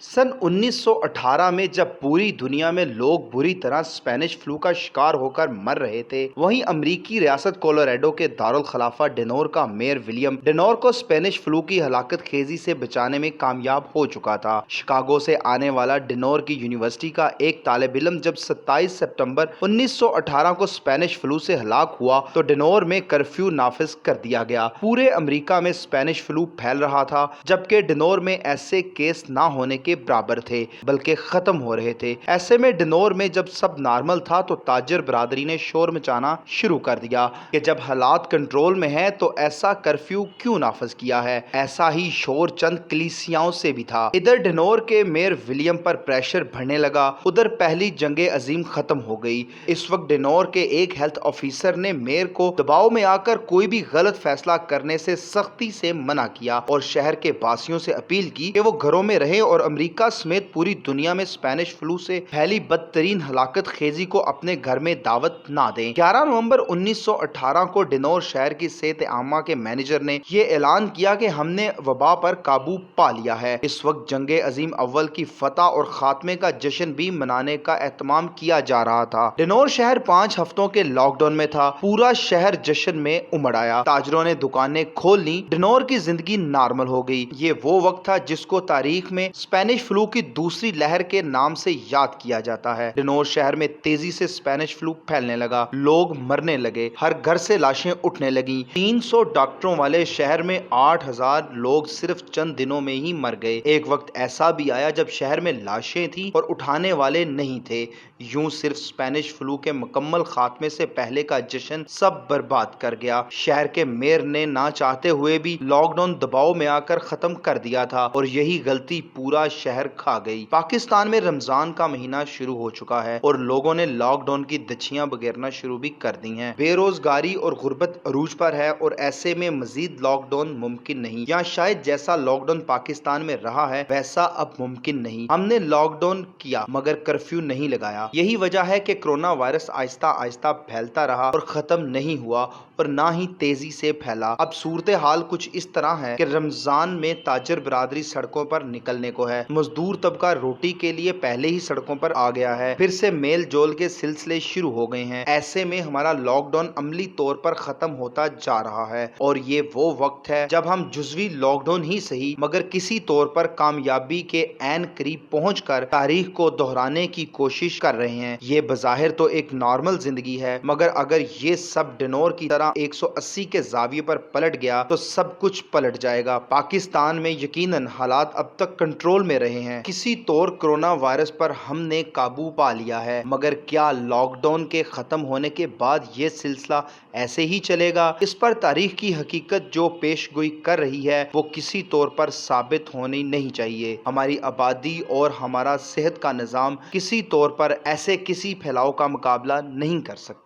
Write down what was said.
सन 1918 में जब पूरी दुनिया में लोग बुरी तरह स्पेनिश फ्लू का शिकार होकर मर रहे थे, वहीं अमेरिकी रियासत कोलोराडो के दारुल खलाफा डेनोर का मेयर विलियम डेनोर को स्पेनिश फ्लू की हलाकत खेजी से बचाने में कामयाब हो चुका था। शिकागो से आने वाला डेनोर की यूनिवर्सिटी का एक तालिब इल्म जब 27 सितंबर 1918 को स्पेनिश फ्लू से हलाक हुआ तो डेनोर में कर्फ्यू नाफिज कर दिया गया। पूरे अमेरिका में स्पेनिश फ्लू फैल रहा था, जबकि डेनोर में ऐसे केस ना होने के बराबर थे बल्कि खत्म हो रहे थे। ऐसे में डेनोर में जब सब नॉर्मल था तो ताजर बरादरी ने शोर मचाना शुरू कर दिया कि जब हालात कंट्रोल में है तो ऐसा कर्फ्यू क्यों नाफिज किया है। ऐसा ही शोर चंद कलीसियाओं से भी था। इधर डेनोर के मेयर विलियम पर प्रेशर बढ़ने लगा, उधर पहली जंगे अजीम खत्म हो गई। इस वक्त डेनोर के एक हेल्थ ऑफिसर ने मेयर को दबाव में आकर कोई भी गलत फैसला करने से सख्ती से मना किया और शहर के वासियों से अपील की कि वो घरों में रहे और अमेरिका समेत पूरी दुनिया में स्पेनिश फ्लू से फैली बदतरीन हलाकत खेजी को अपने घर में दावत ना दें। 11 नवंबर 1918 को डेनोर शहर की सेहत आमा के मैनेजर ने यह ऐलान किया कि हमने वबा पर काबू पा लिया है। इस वक्त जंगे अजीम अव्वल की फतह और खात्मे का जश्न भी मनाने का एहतमाम किया जा रहा था। डेनोर शहर 5 हफ्तों के लॉकडाउन में था। पूरा शहर जश्न में उमड़ आया, ताजरों ने दुकानें खोल ली, डेनोर की जिंदगी नॉर्मल हो गई। ये वो वक्त था जिसको तारीख में स्पेनिश फ्लू की दूसरी लहर के नाम से याद किया जाता है। डेनोर शहर में तेजी से स्पेनिश फ्लू फैलने लगा, लोग मरने लगे, हर घर से लाशें उठने लगी। 300 डॉक्टरों वाले शहर में 8000 लोग सिर्फ चंद दिनों में ही मर गए। एक वक्त ऐसा भी आया जब शहर में लाशें थी और उठाने वाले नहीं थे। यूं सिर्फ स्पेनिश फ्लू के मुकम्मल खात्मे से पहले का जश्न सब बर्बाद कर गया। शहर के मेयर ने ना चाहते हुए भी लॉकडाउन दबाव में आकर खत्म कर दिया था और यही गलती पूरा शहर खा गई। पाकिस्तान में रमजान का महीना शुरू हो चुका है और लोगों ने लॉकडाउन की दछियां बगेरना शुरू भी कर दी हैं। बेरोजगारी और गुर्बत अरूज पर है और ऐसे में मजीद लॉकडाउन मुमकिन नहीं, या शायद जैसा लॉकडाउन पाकिस्तान में रहा है वैसा अब मुमकिन नहीं। हमने लॉकडाउन किया मगर कर्फ्यू नहीं लगाया। यही वजह है कि कोरोना वायरस आहिस्ता आहिस्ता फैलता रहा और खत्म नहीं हुआ और ना ही तेजी से फैला। अब सूरत हाल कुछ इस तरह है कि रमजान में ताजर बरादरी सड़कों पर निकलने को है। मजदूर तबका रोटी के लिए पहले ही सड़कों पर आ गया है, फिर से मेल जोल के सिलसिले शुरू हो गए हैं। ऐसे में हमारा लॉकडाउन अमली तौर पर खत्म होता जा रहा है और ये वो वक्त है जब हम जुज़वी लॉकडाउन ही सही मगर किसी तौर पर कामयाबी के ऐन करीब पहुंचकर तारीख को दोहराने की कोशिश कर रहे हैं। ये बज़ाहिर तो एक नॉर्मल जिंदगी है, मगर अगर ये सब डेनोर की तरह 180 के जाविये पर पलट गया तो सब कुछ पलट जाएगा। पाकिस्तान में यकीनन हालात अब तक कंट्रोल में रहे हैं। किसी तौर कोरोना वायरस पर हमने काबू पा लिया है, मगर क्या लॉकडाउन के खत्म होने के बाद ये सिलसिला ऐसे ही चलेगा? इस पर तारीख की हकीकत जो पेशगोई कर रही है वो किसी तौर पर साबित होनी नहीं चाहिए। हमारी आबादी और हमारा सेहत का निज़ाम किसी तौर पर ऐसे किसी फैलाव का मुकाबला नहीं कर सकता।